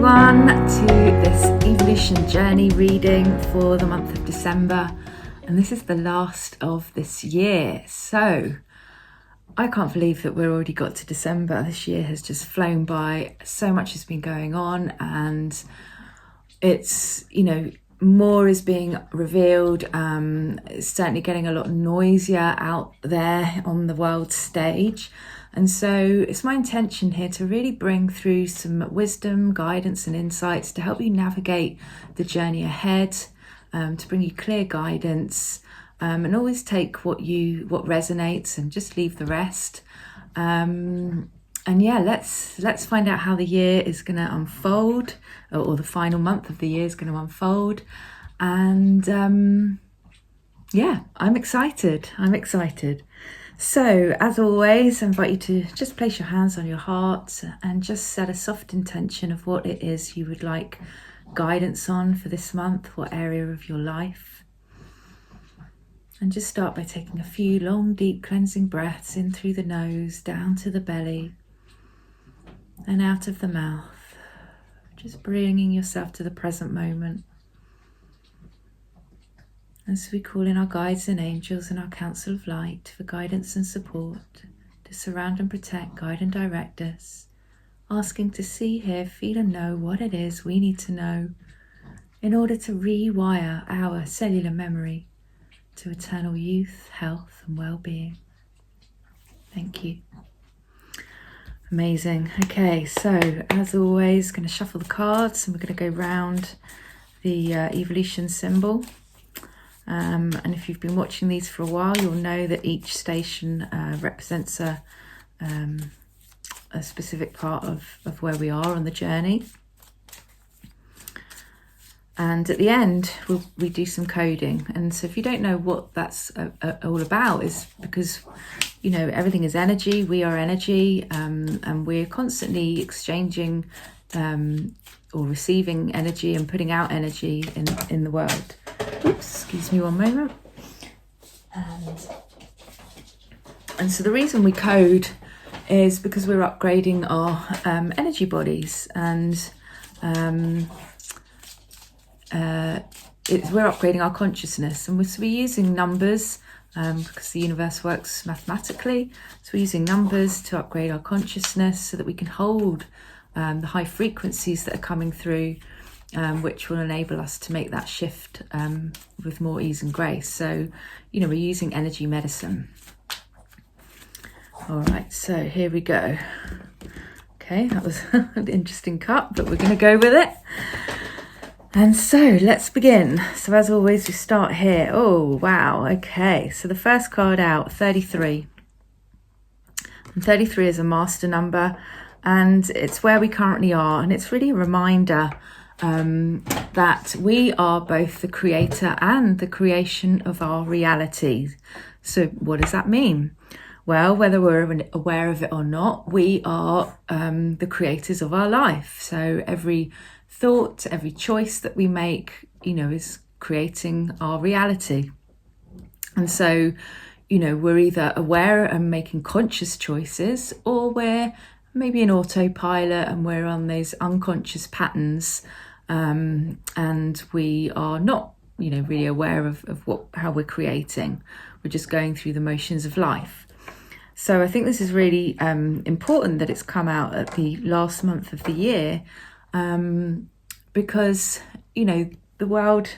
everyone to this Evolution Journey reading for the month of December, and this is the last of this year. So I can't believe that we've already got to December. This year has just flown by. So much has been going on, and it's, more is being revealed. It's certainly getting a lot noisier out there on the world stage. And so it's my intention here to really bring through some wisdom, guidance and insights to help you navigate the journey ahead, to bring you clear guidance, and always take what resonates and just leave the rest. And yeah, let's find out how the year is going to unfold, or the final month of the year is going to unfold. And yeah, I'm excited. So, as always, I invite you to just place your hands on your heart and just set a soft intention of what it is you would like guidance on for this month, what area of your life. And just start by taking a few long, deep cleansing breaths in through the nose, down to the belly, and out of the mouth. Just bringing yourself to the present moment. As we call in our guides and angels and our council of light for guidance and support, to surround and protect, guide and direct us, asking to see, hear, feel and know what it is we need to know in order to rewire our cellular memory to eternal youth, health and well-being. Thank you. Amazing. Okay, so as always, going to shuffle the cards and we're going to go round the evolution symbol. And if you've been watching these for a while, you'll know that each station represents a specific part of where we are on the journey. And at the end, we do some coding. And so if you don't know what that's all about, is because, everything is energy, we are energy, and we're constantly exchanging or receiving energy and putting out energy in the world. Oops, excuse me one moment. And so the reason we code is because we're upgrading our energy bodies, and we're upgrading our consciousness, and we're using numbers because the universe works mathematically. So we're using numbers to upgrade our consciousness so that we can hold the high frequencies that are coming through, which will enable us to make that shift with more ease and grace. So, we're using energy medicine. All right, so here we go. Okay, that was an interesting cut, but we're going to go with it. And so let's begin. So as always, we start here. Oh, wow. Okay, so the first card out, 33. And 33 is a master number, and it's where we currently are. And it's really a reminder that we are both the creator and the creation of our reality. So what does that mean? Well, whether we're aware of it or not, we are the creators of our life. So every thought, every choice that we make, is creating our reality. And so, we're either aware and making conscious choices, or we're maybe in autopilot and we're on those unconscious patterns, and we are not, really aware of how we're creating. We're just going through the motions of life. So I think this is really important that it's come out at the last month of the year, because the world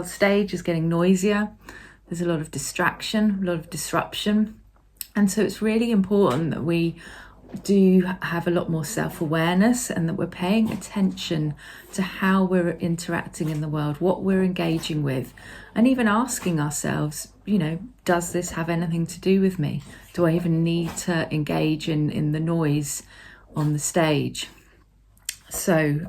stage is getting noisier. There's a lot of distraction, a lot of disruption, and so it's really important that we do have a lot more self-awareness, and that we're paying attention to how we're interacting in the world, what we're engaging with, and even asking ourselves, does this have anything to do with me? Do I even need to engage in the noise on the stage? So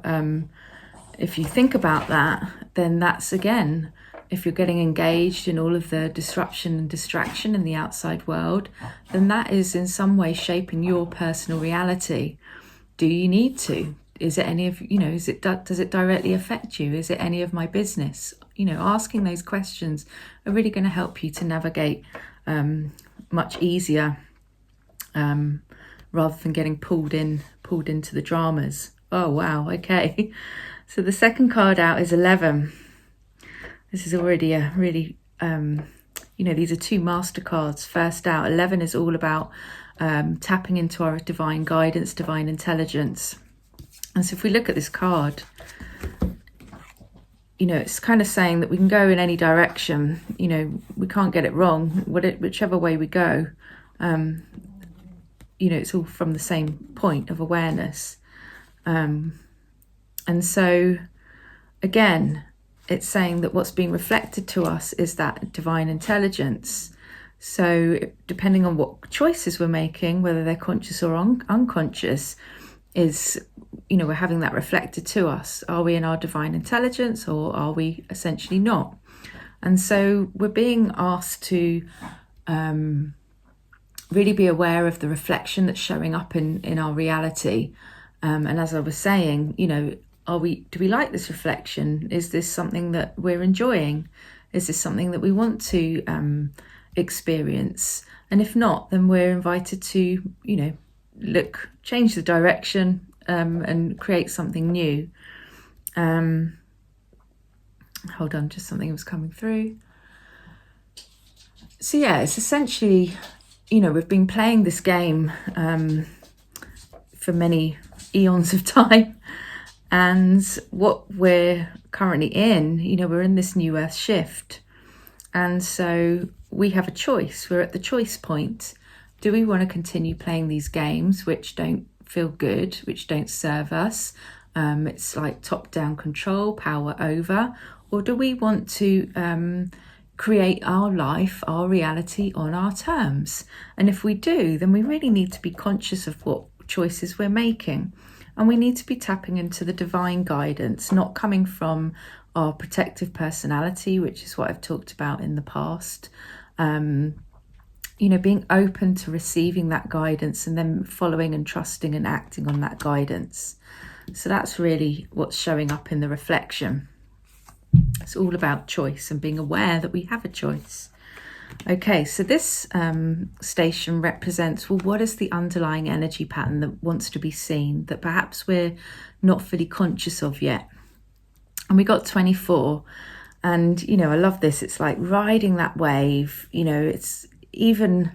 if you think about that, then that's, again, if you're getting engaged in all of the disruption and distraction in the outside world, then that is in some way shaping your personal reality. Do you need to? Is it any of, does it directly affect you? Is it any of my business? Asking those questions are really going to help you to navigate much easier, rather than getting pulled into the dramas Oh, wow. Okay. So the second card out is 11. This is already a really, these are two master cards. First out, 11 is all about tapping into our divine guidance, divine intelligence. And so if we look at this card, it's kind of saying that we can go in any direction. We can't get it wrong, whichever way we go. It's all from the same point of awareness. And so, again, it's saying that what's being reflected to us is that divine intelligence. So depending on what choices we're making, whether they're conscious or unconscious, is, we're having that reflected to us. Are we in our divine intelligence, or are we essentially not? And so we're being asked to really be aware of the reflection that's showing up in our reality. And as I was saying, do we like this reflection? Is this something that we're enjoying? Is this something that we want to experience? And if not, then we're invited to, change the direction and create something new. Hold on, just something was coming through. So yeah, it's essentially, we've been playing this game for many eons of time. And what we're currently in, we're in this new earth shift. And so we have a choice. We're at the choice point. Do we want to continue playing these games which don't feel good, which don't serve us? It's like top-down control, power over. Or do we want to create our life, our reality on our terms? And if we do, then we really need to be conscious of what choices we're making. And we need to be tapping into the divine guidance, not coming from our protective personality, which is what I've talked about in the past. Being open to receiving that guidance and then following and trusting and acting on that guidance. So that's really what's showing up in the reflection. It's all about choice and being aware that we have a choice. Okay, so this station represents, what is the underlying energy pattern that wants to be seen, that perhaps we're not fully conscious of yet? And we got 24. And, I love this. It's like riding that wave. It's even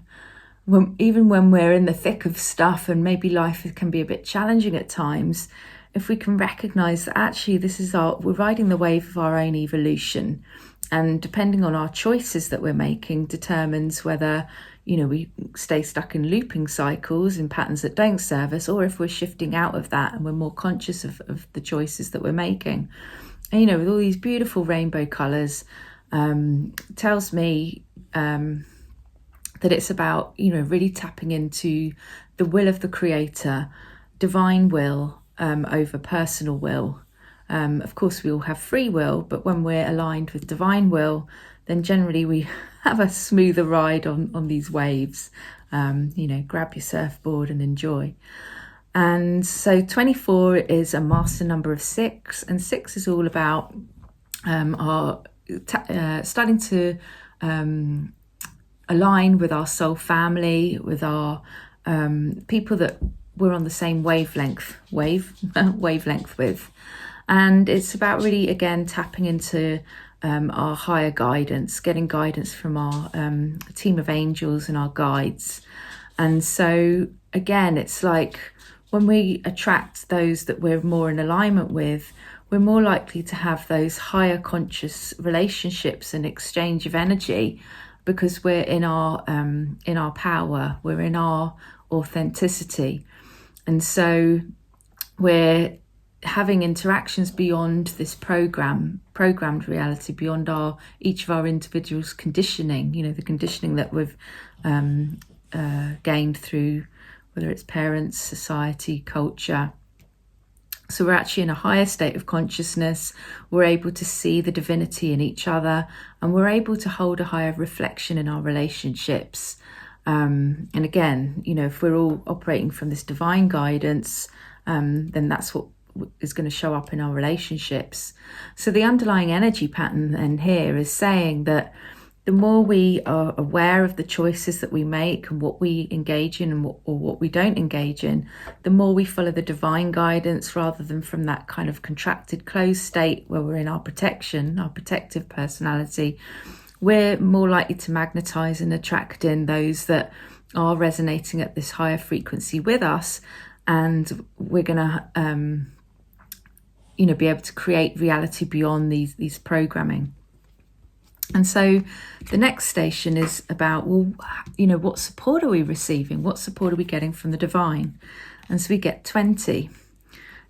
when we're in the thick of stuff and maybe life can be a bit challenging at times, if we can recognize that actually we're riding the wave of our own evolution. And depending on our choices that we're making determines whether, we stay stuck in looping cycles in patterns that don't serve us, or if we're shifting out of that and we're more conscious of the choices that we're making. And, with all these beautiful rainbow colours, tells me that it's about, really tapping into the will of the Creator, divine will over personal will. Of course, we all have free will, but when we're aligned with divine will, then generally we have a smoother ride on these waves. Grab your surfboard and enjoy. And so 24 is a master number of 6, and 6 is all about starting to align with our soul family, with our people that we're on the same wavelength with. And it's about really, again, tapping into our higher guidance, getting guidance from our team of angels and our guides. And so, again, it's like when we attract those that we're more in alignment with, we're more likely to have those higher conscious relationships and exchange of energy, because we're in our power, we're in our authenticity. And so we're having interactions beyond this programmed reality, beyond each of our individuals' conditioning, the conditioning that we've gained through, whether it's parents, society, culture. So we're actually in a higher state of consciousness. We're able to see the divinity in each other, and we're able to hold a higher reflection in our relationships. And again, if we're all operating from this divine guidance, then that's what is going to show up in our relationships. So the underlying energy pattern then here is saying that the more we are aware of the choices that we make and what we engage in and what we don't engage in, the more we follow the divine guidance rather than from that kind of contracted, closed state where we're in our protection, our protective personality, we're more likely to magnetize and attract in those that are resonating at this higher frequency with us, and we're going to be able to create reality beyond these programming. And so the next station is about, well, what support are we receiving? What support are we getting from the divine? And so we get 20.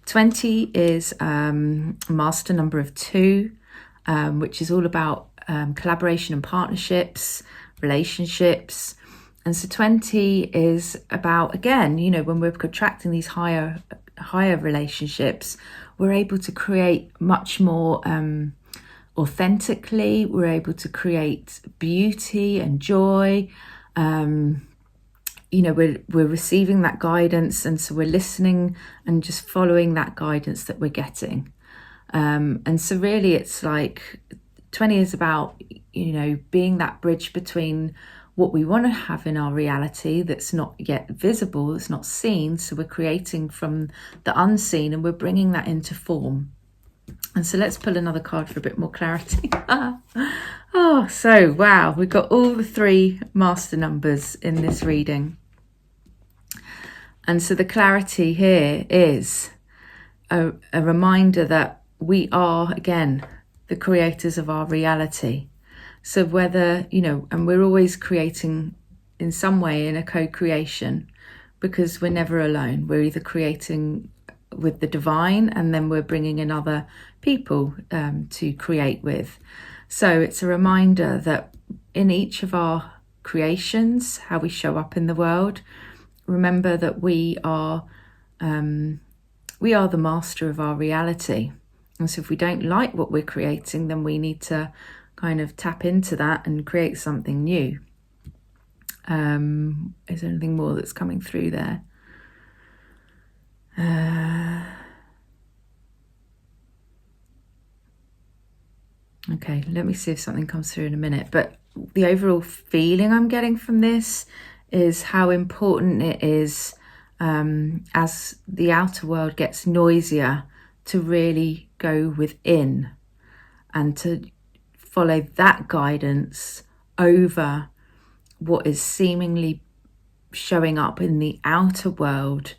20 is a master number of 2, which is all about collaboration and partnerships, relationships. And so 20 is about, again, when we're contracting these higher relationships, we're able to create much more authentically. We're able to create beauty and joy. We're receiving that guidance, and so we're listening and just following that guidance that we're getting. And so really it's like 20 is about, being that bridge between what we want to have in our reality that's not yet visible, that's not seen. So we're creating from the unseen and we're bringing that into form. And so let's pull another card for a bit more clarity. Wow, we've got all the 3 master numbers in this reading. And so the clarity here is a reminder that we are, again, the creators of our reality. So whether, and we're always creating in some way in a co-creation, because we're never alone. We're either creating with the divine, and then we're bringing in other people to create with. So it's a reminder that in each of our creations, how we show up in the world, remember that we are the master of our reality. And so if we don't like what we're creating, then we need to kind of tap into that and create something new. Is there anything more that's coming through there? Okay, let me see if something comes through in a minute. But the overall feeling I'm getting from this is how important it is, as the outer world gets noisier, to really go within and to follow that guidance over what is seemingly showing up in the outer world,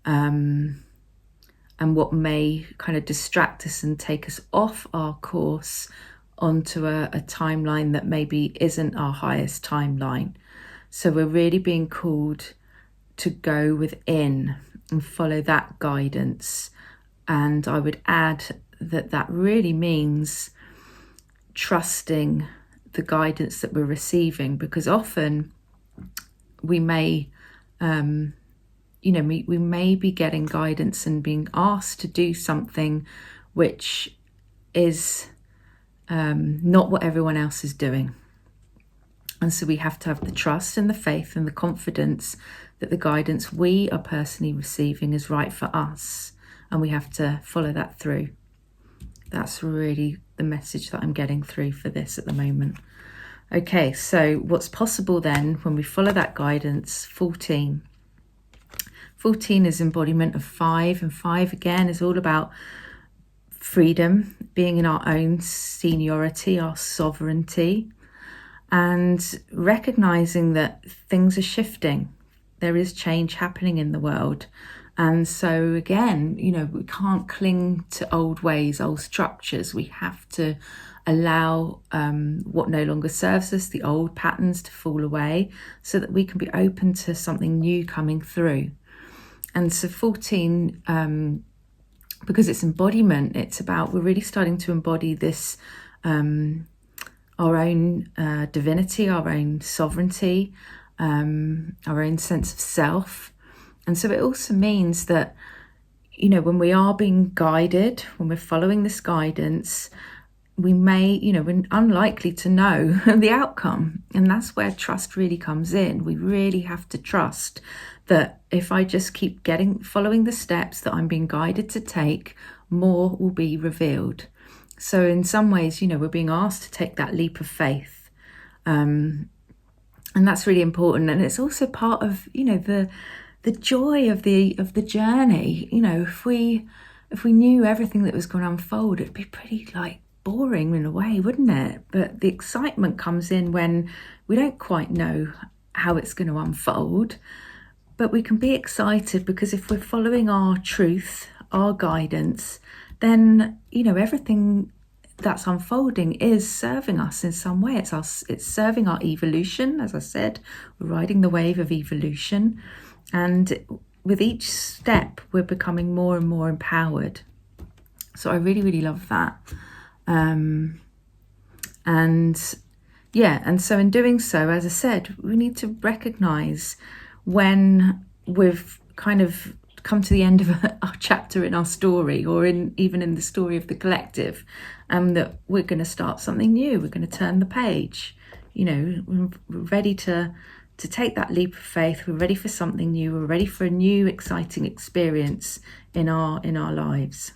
and what may kind of distract us and take us off our course onto a timeline that maybe isn't our highest timeline. So we're really being called to go within and follow that guidance. And I would add that really means trusting the guidance that we're receiving, because often we may we may be getting guidance and being asked to do something which is not what everyone else is doing. And so we have to have the trust and the faith and the confidence that the guidance we are personally receiving is right for us, and we have to follow that through. That's really the message that I'm getting through for this at the moment. Okay, so what's possible then when we follow that guidance? 14. 14 is embodiment of 5, and 5 again is all about freedom, being in our own seniority, our sovereignty, and recognizing that things are shifting. There is change happening in the world. And so again, we can't cling to old ways, old structures. We have to allow what no longer serves us, the old patterns, to fall away, so that we can be open to something new coming through. And so 14, because it's embodiment, it's about, we're really starting to embody this, our own divinity, our own sovereignty, our own sense of self. And so it also means that, when we are being guided, when we're following this guidance, we may, we're unlikely to know the outcome. And that's where trust really comes in. We really have to trust that if I just keep following the steps that I'm being guided to take, more will be revealed. So in some ways, we're being asked to take that leap of faith, And that's really important. And it's also part of, the joy of the journey. If we knew everything that was going to unfold, it'd be pretty boring in a way, wouldn't it? But the excitement comes in when we don't quite know how it's going to unfold, but we can be excited because if we're following our truth, our guidance, then everything that's unfolding is serving us in some way. It's serving our evolution. As I said, we're riding the wave of evolution, and with each step we're becoming more and more empowered. So I really, really love that. And so in doing so, as I said, we need to recognize when we've kind of come to the end of our chapter in our story, or even in the story of the collective, that we're going to start something new. We're going to turn the page. We're ready to take that leap of faith. We're ready for something new. We're ready for a new, exciting experience in our lives.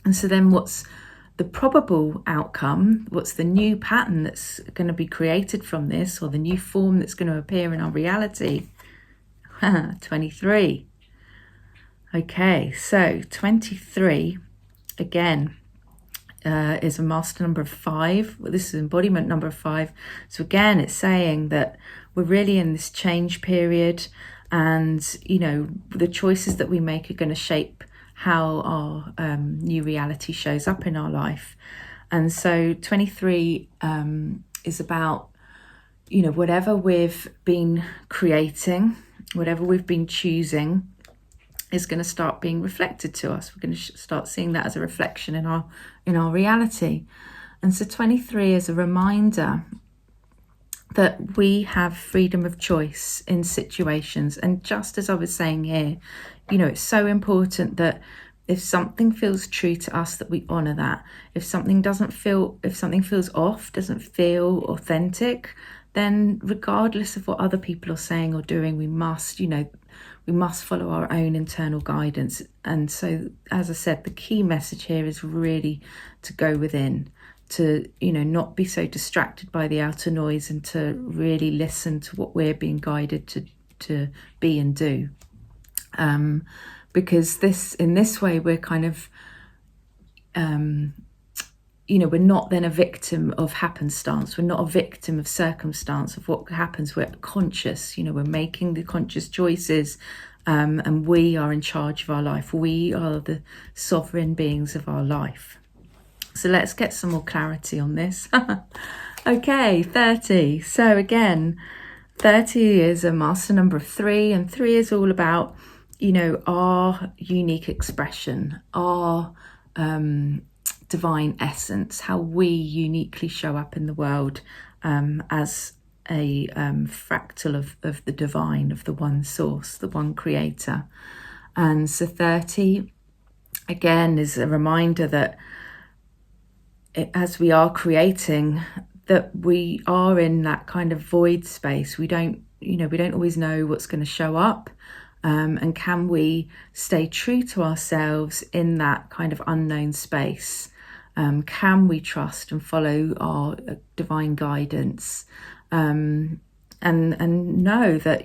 And so then what's the probable outcome? What's the new pattern that's going to be created from this, or the new form that's going to appear in our reality? 23. Okay, so 23, again, is a master number of 5. Well, this is embodiment number 5. So again, it's saying that we're really in this change period, and, the choices that we make are going to shape how our new reality shows up in our life. And so 23 is about, whatever we've been creating, whatever we've been choosing, is going to start being reflected to us. We're going to start seeing that as a reflection in our reality. And so 23 is a reminder that we have freedom of choice in situations. And just as I was saying here, it's so important that if something feels true to us, that we honor that. If something feels off, doesn't feel authentic, then regardless of what other people are saying or doing, we must follow our own internal guidance. And so, as I said, the key message here is really to go within, to, not be so distracted by the outer noise, and to really listen to what we're being guided to be and do. Because in this way, we're kind of, we're not then a victim of happenstance. We're not a victim of circumstance, of what happens. We're conscious, we're making the conscious choices, and we are in charge of our life. We are the sovereign beings of our life. So let's get some more clarity on this. Okay, 30. So again, 30 is a master number of 3, and 3 is all about, our unique expression, our divine essence, how we uniquely show up in the world as a fractal of the divine, of the one source, the one creator. And so 30, again, is a reminder that as we are creating, that we are in that kind of void space. We don't always know what's going to show up. And can we stay true to ourselves in that kind of unknown space? Can we trust and follow our divine guidance, and know that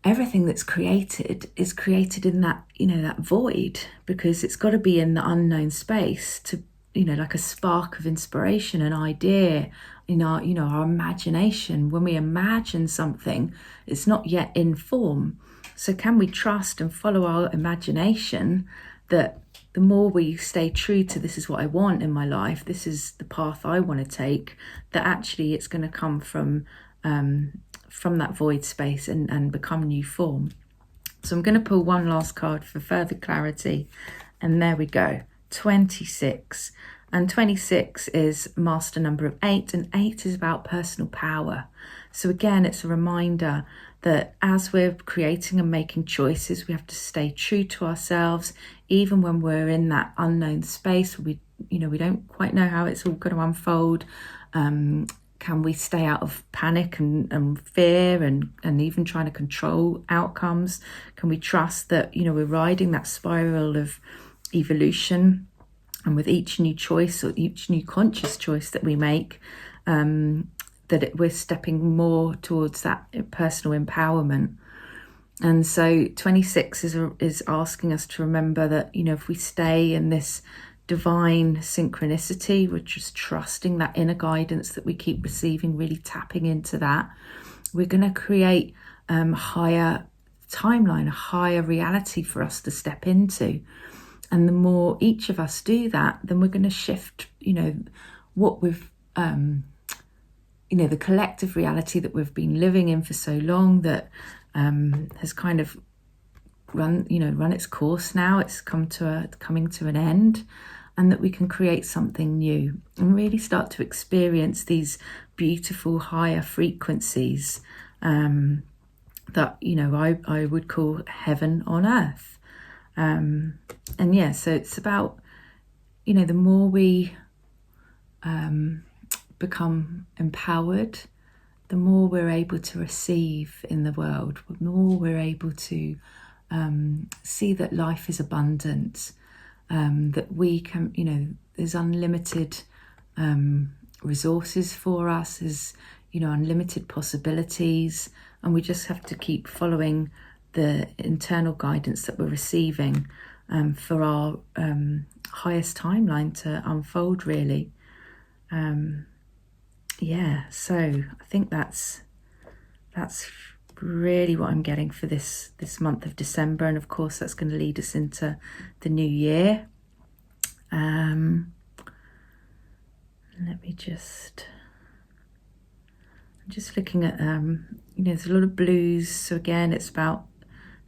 everything that's created is created in that that void, because it's got to be in the unknown space to like a spark of inspiration, an idea in our our imagination. When we imagine something, it's not yet in form. So can we trust and follow our imagination, that the more we stay true to this is what I want in my life, this is the path I want to take, that actually it's going to come from that void space and become new form. So I'm going to pull one last card for further clarity, and there we go. 26, and 26 is master number of 8, and 8 is about personal power. So again, it's a reminder that as we're creating and making choices, we have to stay true to ourselves, even when we're in that unknown space where we don't quite know how it's all going to unfold. Can we stay out of panic and fear and even trying to control outcomes? Can we trust that we're riding that spiral of evolution, and with each new choice or each new conscious choice that we make, we're stepping more towards that personal empowerment. And so 26 is asking us to remember that, you know, if we stay in this divine synchronicity, we're just trusting that inner guidance that we keep receiving, really tapping into that, we're going to create a higher timeline, a higher reality for us to step into. And the more each of us do that, then we're going to shift, you know, what we've, you know, the collective reality that we've been living in for so long that has kind of run its course now. It's coming to an end, and that we can create something new and really start to experience these beautiful higher frequencies that, you know, I would call heaven on earth. And yeah, so it's about, you know, the more we become empowered, the more we're able to receive in the world, the more we're able to see that life is abundant, that we can, you know, there's unlimited resources for us, there's, you know, unlimited possibilities, and we just have to keep following the internal guidance that we're receiving for our highest timeline to unfold, really. Yeah, so I think that's really what I'm getting for this month of December, and of course that's going to lead us into the new year. Let me just, I'm just looking at you know, there's a lot of blues, so again it's about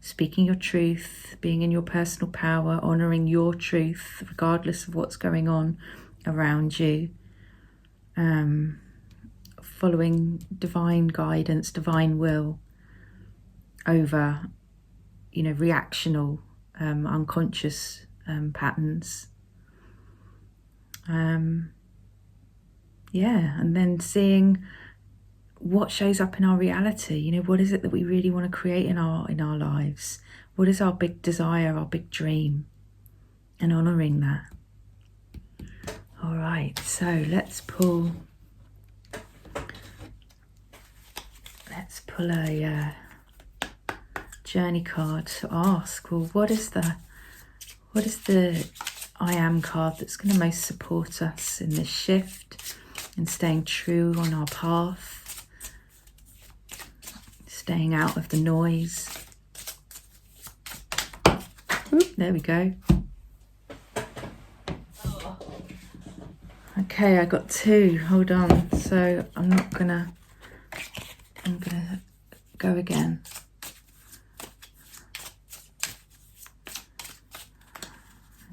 speaking your truth, being in your personal power, honoring your truth regardless of what's going on around you, following divine guidance, divine will over, you know, reactional, unconscious patterns. Yeah, and then seeing what shows up in our reality. You know, what is it that we really want to create in our lives? What is our big desire, our big dream? And honouring that. All right, so let's pull a journey card to ask, well, what is the I am card that's going to most support us in this shift, in staying true on our path, staying out of the noise. Oop, there we go. Okay, I got two. Hold on. So I'm gonna go again.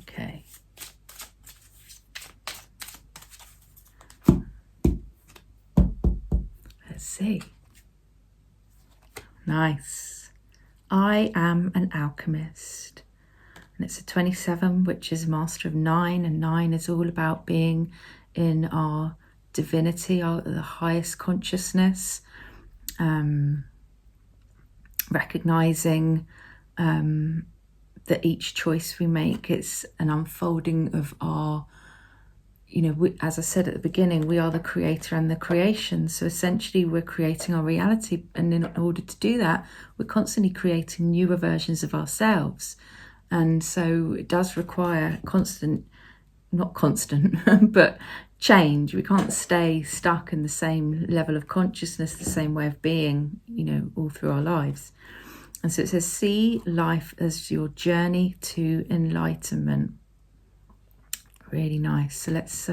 Okay. Let's see. Nice. I am an alchemist. And it's a 27, which is Master of 9, and 9 is all about being in our divinity, the highest consciousness, recognizing that each choice we make, it's an unfolding of our, you know, as I said at the beginning, we are the creator and the creation. So essentially we're creating our reality, and in order to do that, we're constantly creating newer versions of ourselves. And so it does require not constant, but change. We can't stay stuck in the same level of consciousness, the same way of being, you know, all through our lives. And so it says, see life as your journey to enlightenment. Really nice. So let's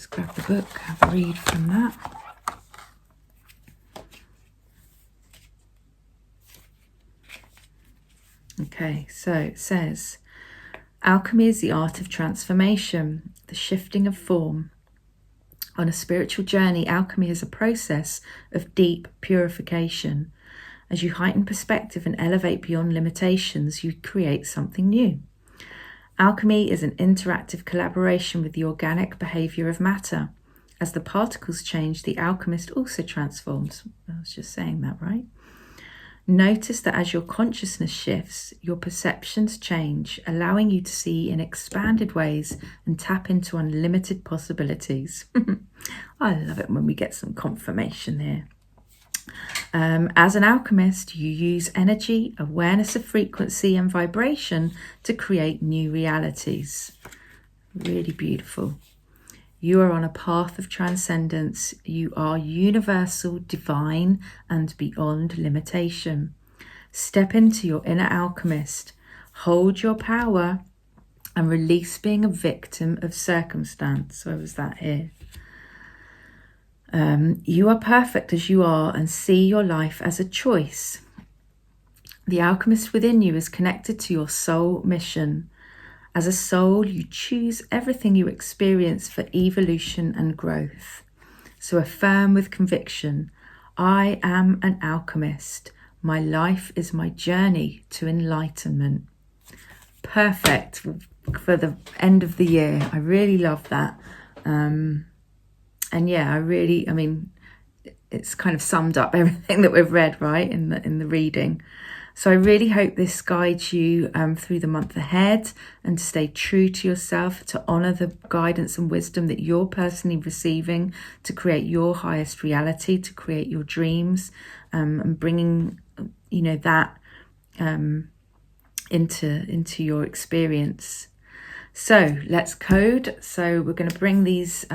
grab the book, have a read from that. Okay, so it says, alchemy is the art of transformation, the shifting of form. On a spiritual journey, alchemy is a process of deep purification. As you heighten perspective and elevate beyond limitations, you create something new. Alchemy is an interactive collaboration with the organic behavior of matter. As the particles change, the alchemist also transforms. I was just saying that, right? Notice that as your consciousness shifts, your perceptions change, allowing you to see in expanded ways and tap into unlimited possibilities. I love it when we get some confirmation here. As an alchemist, you use energy, awareness of frequency and vibration to create new realities. Really beautiful. You are on a path of transcendence. You are universal, divine, and beyond limitation. Step into your inner alchemist. Hold your power and release being a victim of circumstance. Where was that here? You are perfect as you are and see your life as a choice. The alchemist within you is connected to your soul mission. As a soul, you choose everything you experience for evolution and growth. So affirm with conviction, I am an alchemist. My life is my journey to enlightenment. Perfect for the end of the year. I really love that. And yeah, it's kind of summed up everything that we've read, right, in the reading. So I really hope this guides you through the month ahead, and to stay true to yourself, to honour the guidance and wisdom that you're personally receiving to create your highest reality, to create your dreams, and bringing, that into your experience. So let's code. So we're going to bring this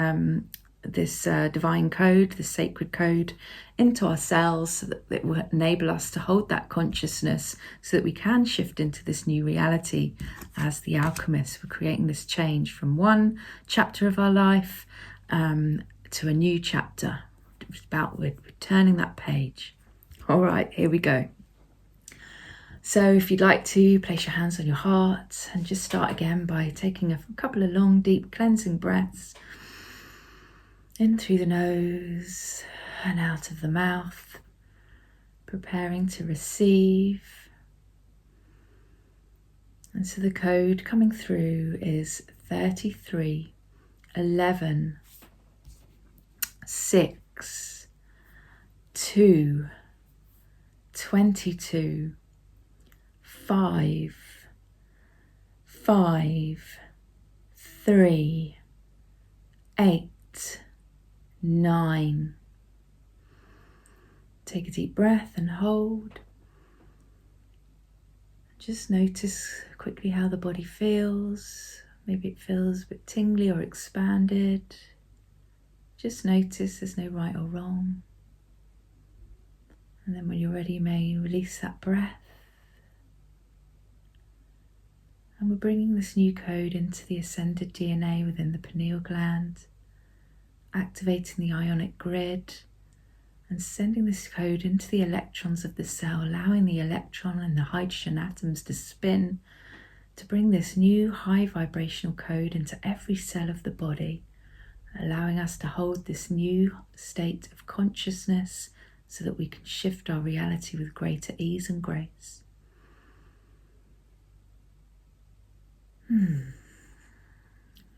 divine code, this sacred code, into ourselves so that it will enable us to hold that consciousness so that we can shift into this new reality as the alchemists. We're creating this change from one chapter of our life to a new chapter. It's about we're turning that page. All right, here we go. So if you'd like to, place your hands on your heart and just start again by taking a couple of long, deep cleansing breaths. In through the nose and out of the mouth, preparing to receive. And so the code coming through is 33, 11, 6, 2, 22, 5, 5, 3, 8, 9. Take a deep breath and hold. Just notice quickly how the body feels. Maybe it feels a bit tingly or expanded. Just notice, there's no right or wrong. And then when you're ready, you may release that breath. And we're bringing this new code into the ascended DNA within the pineal gland, activating the ionic grid and sending this code into the electrons of the cell, allowing the electron and the hydrogen atoms to spin to bring this new high vibrational code into every cell of the body, allowing us to hold this new state of consciousness so that we can shift our reality with greater ease and grace.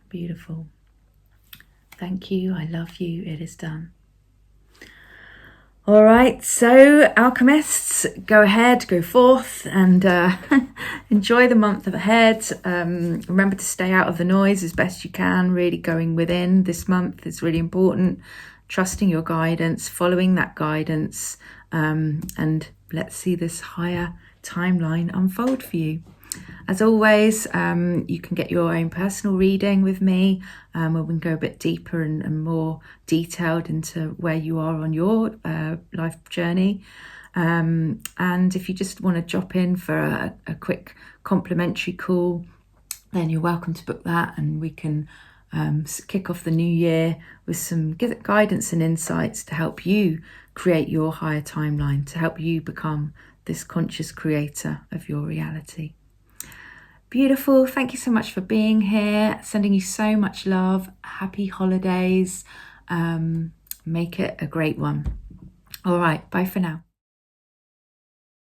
Beautiful. Thank you. I love you. It is done. All right, so alchemists, go ahead, go forth and enjoy the month ahead. Remember to stay out of the noise as best you can, really going within this month is really important. Trusting your guidance, following that guidance, and let's see this higher timeline unfold for you. As always, you can get your own personal reading with me, where we can go a bit deeper and more detailed into where you are on your life journey. And if you just want to drop in for a quick complimentary call, then you're welcome to book that, and we can kick off the new year with some guidance and insights to help you create your higher timeline, to help you become this conscious creator of your reality. Beautiful. Thank you so much for being here. Sending you so much love. Happy holidays. Make it a great one. All right. Bye for now.